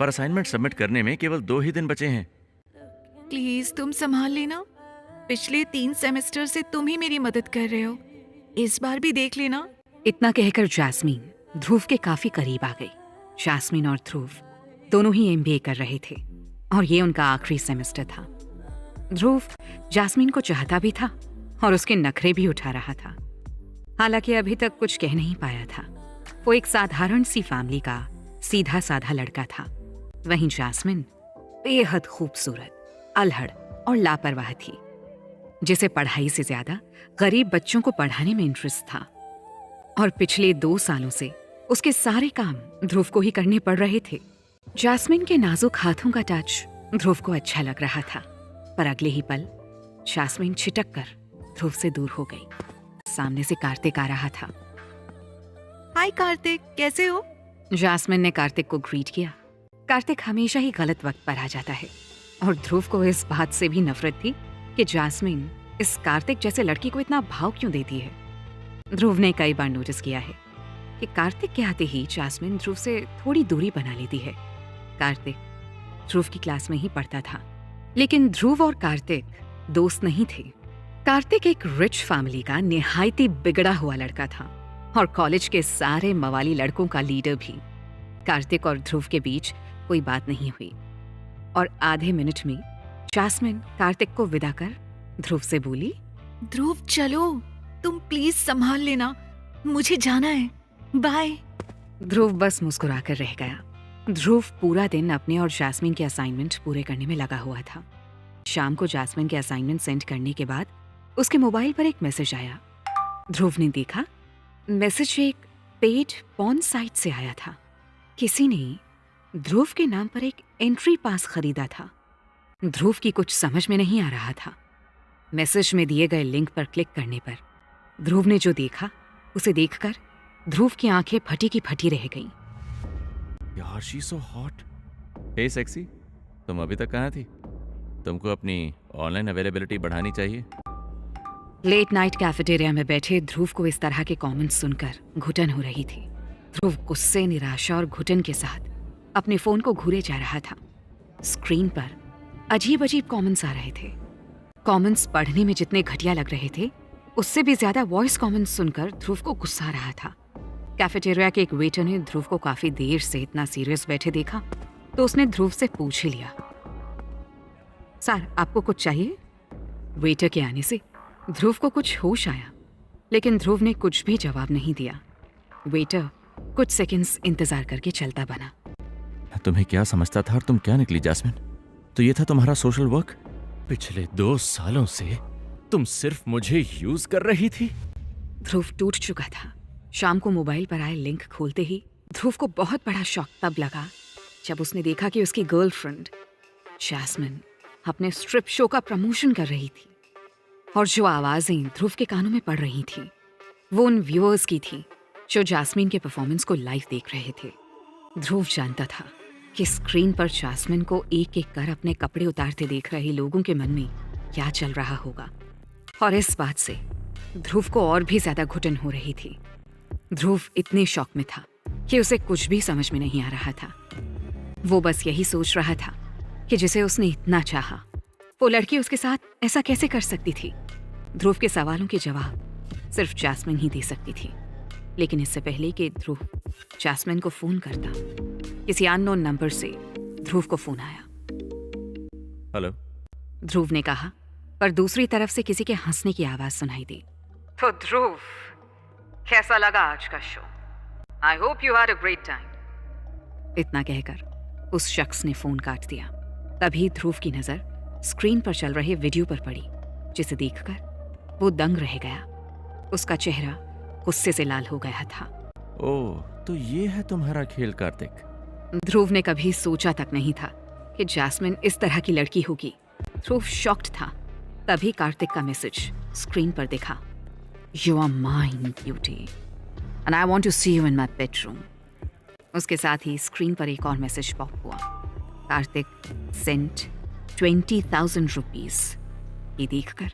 पर assignment submit करने में केवल 2 ही दिन बचे हैं। प्लीज तुम संभाल लेना। पिछले 3 सेमेस्टर से तुम ही मेरी मदद कर रहे हो, इस बार भी देख लेना। इतना कहकर जैस्मीन ध्रुव के काफी करीब आ गई। जैस्मीन और ध्रुव दोनों ही एमबीए कर रहे थे और ये उनका आखिरी सेमेस्टर था। ध्रुव जैस्मीन को चाहता भी था और उसके नखरे भी उठा रहा था। हालांकि अभी तक कुछ कह नहीं पाया था। वो एक साधारण सी फैमिली का सीधा साधा लड़का था। वहीं जैस्मिन बेहद खूबसूरत, अल्हड़ और लापरवाह थी, जिसे पढ़ाई से ज्यादा गरीब बच्चों को पढ़ाने में इंटरेस्ट था। और पिछले 2 सालों से उसके सारे काम ध्रुव को ही करने पड़ रहे थे। जैस्मिन के नाजुक हाथों का टच ध्रुव को अच्छा लग रहा था, पर अगले ही पल जैस्मिन छिटक कर ध्रुव से दूर हो गई। सामने से कार्तिक आ रहा था। हाय कार्तिक, कैसे हो? जैस्मिन ने कार्तिक को ग्रीट किया। कार्तिक हमेशा ही गलत वक्त पर आ जाता है और ध्रुव को इस बात से भी नफरत थी कि जैस्मिन इस कार्तिक जैसे लड़की को इतना भाव क्यों देती है। ध्रुव ने कई बार नोटिस किया है कि कार्तिक के आते ही जैस्मिन ध्रुव से थोड़ी दूरी बना लेती है। कार्तिक ध्रुव की क्लास में ही पढ़ता था, लेकिन ध्रुव और कार्तिक दोस्त नहीं थे। कार्तिक एक रिच फैमिली का निहायती बिगड़ा हुआ लड़का था और कॉलेज के सारे मवाली लड़कों का लीडर भी। कार्तिक और ध्रुव के बीच कोई बात नहीं हुई और आधे मिनट में जैस्मिन कार्तिक को विदा कर ध्रुव से बोली, ध्रुव चलो, तुम प्लीज संभाल लेना, मुझे जाना है, बाय। ध्रुव बस मुस्कुराकर रह गया। ध्रुव पूरा दिन अपने और जैस्मिन के असाइनमेंट पूरे करने में लगा हुआ था। शाम को जैस्मिन के असाइनमेंट सेंड करने के बाद उसके मोबाइल पर एक मैसेज आया। ध्रुव ने देखा, मैसेज एक पेड पॉर्न साइट से आया था। किसी ने ध्रुव के नाम पर एक एंट्री पास खरीदा था। ध्रुव की कुछ समझ में नहीं आ रहा था। मैसेज में दिए गए लिंक पर क्लिक करने पर ध्रुव ने जो देखा उसे देखकर ध्रुव की आंखें फटी की फटी रह गईं। यार she so hot. Hey sexy, तुम अभी तक कहाँ थी? तुमको अपनी ऑनलाइन अवेलेबिलिटी बढ़ानी चाहिए। लेट नाइट कैफेटेरिया में बैठे ध्रुव को इस तरह के कमेंट्स सुनकर घुटन हो रही थी। ध्रुव गुस्से, निराशा और घुटन के साथ अपने फोन को घूरे जा रहा था। स्क्रीन पर अजीब अजीब कमेंट्स आ रहे थे। कमेंट्स पढ़ने में जितने घटिया लग रहे थे, उससे भी ज्यादा वॉइस कमेंट्स सुनकर ध्रुव को गुस्सा आ रहा था। कैफेटेरिया के एक वेटर ने ध्रुव को काफी देर से इतना सीरियस बैठे देखा तो उसने ध्रुव से पूछ ही लिया, सर आपको कुछ चाहिए? वेटर के आने से ध्रुव को कुछ होश आया, लेकिन ध्रुव ने कुछ भी जवाब नहीं दिया। वेटर कुछ सेकंड्स इंतजार करके चलता बना। तुम्हें क्या समझता था और तुम क्या निकली जैस्मिन? तो ये था तुम्हारा सोशल वर्क? पिछले 2 सालों से तुम सिर्फ मुझे यूज कर रही थी। ध्रुव टूट चुका था। शाम को मोबाइल पर आए लिंक खोलते ही ध्रुव को बहुत बड़ा शॉक तब लगा जब उसने देखा कि उसकी गर्लफ्रेंड जैस्मिन अपने स्ट्रिप शो का प्रमोशन कर रही थी और जो आवाजें ध्रुव के कानों में पड़ रही थी वो उन व्यूअर्स की थी जो जैस्मिन के परफॉर्मेंस को लाइव देख रहे थे। ध्रुव जानता था कि स्क्रीन पर जैस्मिन को एक एक कर अपने कपड़े उतारते देख रहे लोगों के मन में क्या चल रहा होगा, और इस बात से ध्रुव को और भी ज्यादा घुटन हो रही थी। ध्रुव इतने शॉक में था कि उसे कुछ भी समझ में नहीं आ रहा था। वो बस यही सोच रहा था कि जिसे उसने इतना चाहा, वो लड़की उसके साथ ऐसा कैसे कर सकती थी। ध्रुव के सवालों के जवाब सिर्फ जैस्मिन ही दे सकती थी। लेकिन इससे पहले कि ध्रुव जैस्मिन को फोन करता, किसी अननोन नंबर से ध्रुव को फोन आया। हेलो, ध्रुव ने कहा, पर दूसरी तरफ से किसी के हंसने की आवाज सुनाई दी। तो ध्रुव, कैसा लगा आज का show? I hope you had a great time. इतना कहकर उस शख्स ने फोन काट दिया। तभी ध्रुव की नजर स्क्रीन पर चल रहे वीडियो पर पड़ी, जिसे देखकर वो दंग रह गया। उसका चेहरा गुस्से से लाल हो गया था। ओह, तो ये है तुम्हारा खेल कार्तिक। ध्रुव ने कभी सोचा तक नहीं था कि जैस्मिन इस तरह की लड़की होगी। ध्रुव शॉक्ड था। तभी कार्तिक का मैसेज स्क्रीन पर दिखा। You are mine beauty and I want to see you in my bedroom. उसके साथ ही स्क्रीन पर एक और मैसेज पॉप हुआ। Kartik sent 20,000 rupees. ये देखकर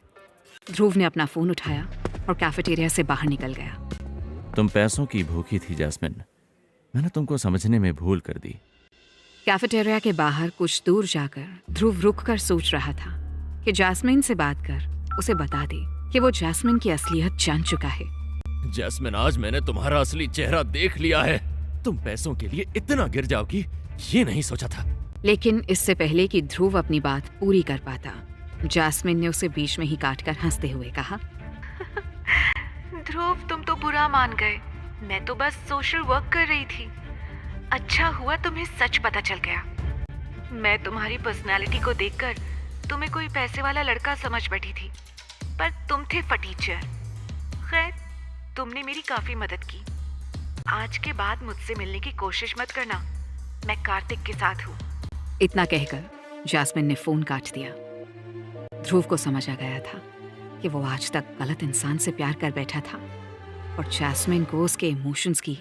ध्रुव ने अपना फोन उठाया और कैफेटेरिया से बाहर निकल गया। तुम पैसों की भूखी थी जैस्मिन। मैंने तुमको समझने में भूल कर दी। कैफेटेरिया के बाहर कुछ दूर जाकर ध्रुव रुककर सोच रहा था कि जैस्मिन से बात कर उसे बता दे कि वो जैस्मिन की असलियत जान चुका है। जैस्मिन, आज मैंने तुम्हारा असली चेहरा देख लिया है। तुम पैसों के लिए इतना गिर जाओगी ये नहीं सोचा था। लेकिन इससे पहले कि ध्रुव अपनी बात पूरी कर पाता, जैस्मिन ने उसे बीच में ही काटकर हंसते हुए कहा, ध्रुव, तुम तो बुरा मान गए। मैं तो बस सोशल वर्क कर रही थी। अच्छा हुआ तुम्हें सच पता चल गया। मैं तुम्हारी पर्सनालिटी को देखकर तुम्हें कोई पैसे वाला लड़का समझ बैठी थी, पर तुम थे फटीचर। खैर, तुमने मेरी काफी मदद की। आज के बाद मुझसे मिलने की कोशिश मत करना। मैं कार्तिक के साथ हूँ। इतना कहकर जैस्मिन ने फोन काट दिया। ध्रुव को समझ आ गया था कि वो आज तक गलत इंसान से प्यार कर बैठा था और जैस्मिन को उसके इमोशंस की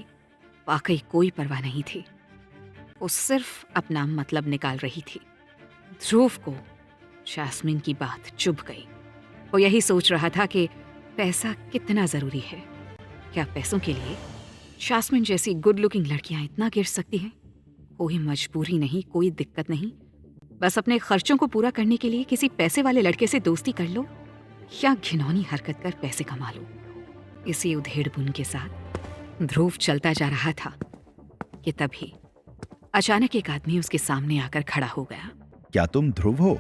वाकई कोई परवाह नहीं थी। वो सिर्फ अपना मतलब निकाल रही थी। ध्रुव को जैस्मिन की बात चुभ गई। वो यही सोच रहा था कि पैसा कितना जरूरी है। क्या पैसों के लिए जैस्मिन जैसी गुड लुकिंग लड़कियां इतना गिर सकती हैं? कोई मजबूरी नहीं, कोई दिक्कत नहीं, बस अपने खर्चों को पूरा करने के लिए किसी पैसे वाले लड़के से दोस्ती कर लो या घिनौनी हरकत कर पैसे कमा लो। इसी उधेड़-बुन के साथ ध्रुव चलता जा रहा था कि तभी अचानक एक आदमी उसके सामने आकर खड़ा हो गया। क्या तुम ध्रुव हो?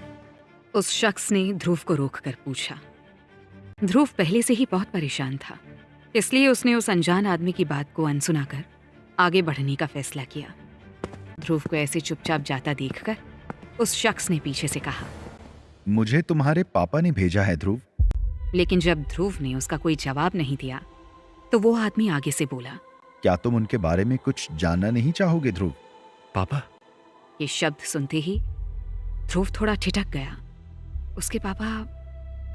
उस शख्स ने ध्रुव को रोककर पूछा। ध्रुव पहले से ही बहुत परेशान था, इसलिए उसने उस अनजान आदमी की बात को अनसुना कर आगे बढ़ने का फैसला किया। ध्रुव को ऐसे चुपचाप जाता देखकर उस शख्स ने पीछे से कहा, मुझे तुम्हारे पापा ने भेजा है ध्रुव। लेकिन जब ध्रुव ने उसका कोई जवाब नहीं दिया तो वो आदमी आगे से बोला, क्या तुम उनके बारे में कुछ जानना नहीं चाहोगे ध्रुव? पापा? ये शब्द सुनते ही ध्रुव थोड़ा ठिठक गया। उसके पापा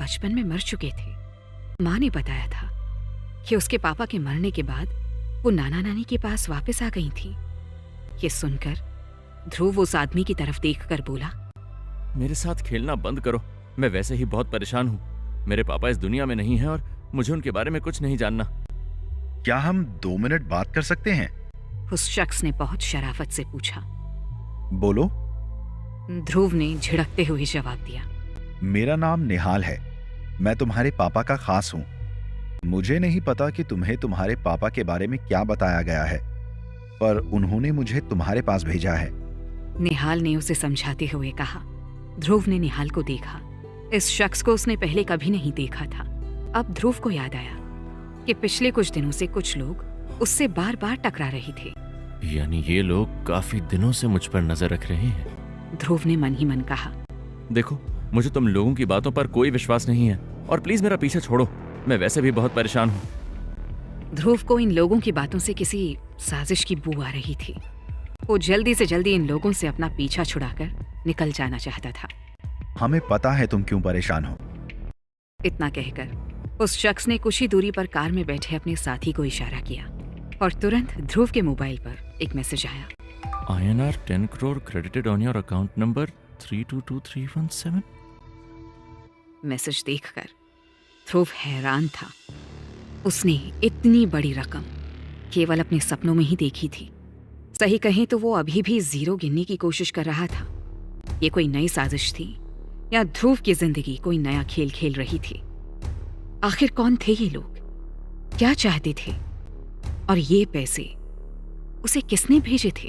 बचपन में मर चुके थे। माँ ने बताया था कि उसके पापा के मरने के बाद वो नाना नानी के पास वापस आ गई थी। ये सुनकर ध्रुव उस आदमी की तरफ देखकर बोला, मेरे साथ खेलना बंद करो। मैं वैसे ही बहुत परेशान हूँ। मेरे पापा इस दुनिया में नहीं हैं और मुझे उनके बारे में कुछ नहीं जानना। क्या हम 2 मिनट बात कर सकते हैं? उस शख्स ने बहुत शराफत से पूछा। बोलो। ध्रुव ने झिड़कते हुए जवाब दिया, मेरा नाम निहाल है। मैं तुम्हारे पापा का खास हूँ। मुझे नहीं पता कि तुम्हें तुम्हारे पापा के बारे में क्या बताया गया है, पर उन्होंने मुझे तुम्हारे पास भेजा है। निहाल ने उसे समझाते हुए कहा। ध्रुव ने निहाल को देखा। इस शख्स को उसने पहले कभी नहीं देखा था। अब ध्रुव को याद आया कि पिछले कुछ दिनों से कुछ लोग उससे बार बार टकरा रहे थे। यानी ये लोग काफी दिनों से मुझ पर नजर रख रहे हैं। ध्रुव ने मन ही मन कहा, देखो, मुझे तुम लोगों की बातों पर कोई विश्वास नहीं है और प्लीज मेरा पीछा छोड़ो। मैं वैसे भी बहुत परेशान हूँ। ध्रुव को इन लोगों की बातों से किसी साजिश की बू आ रही थी। वो जल्दी से जल्दी इन लोगों से अपना पीछा छुड़ाकर निकल जाना चाहता था। हमें पता है तुम क्यों परेशान हो। इतना कहकर उस शख्स ने कुछ ही दूरी पर कार में बैठे अपने साथी को इशारा किया और तुरंत ध्रुव के मोबाइल पर एक मैसेज आया। INR 10 crore credited on your account number 322317। Message देखकर ध्रुव हैरान था। उसने इतनी बड़ी रकम केवल अपने सपनों में ही देखी थी। सही कहें तो वो अभी भी जीरो गिनने की कोशिश कर रहा था। ये कोई नई साजिश थी या ध्रुव की जिंदगी कोई नया खेल खेल रही थी? आखिर कौन थे ये लोग? क्या चाहते थे? और ये पैसे उसे किसने भेजे थे?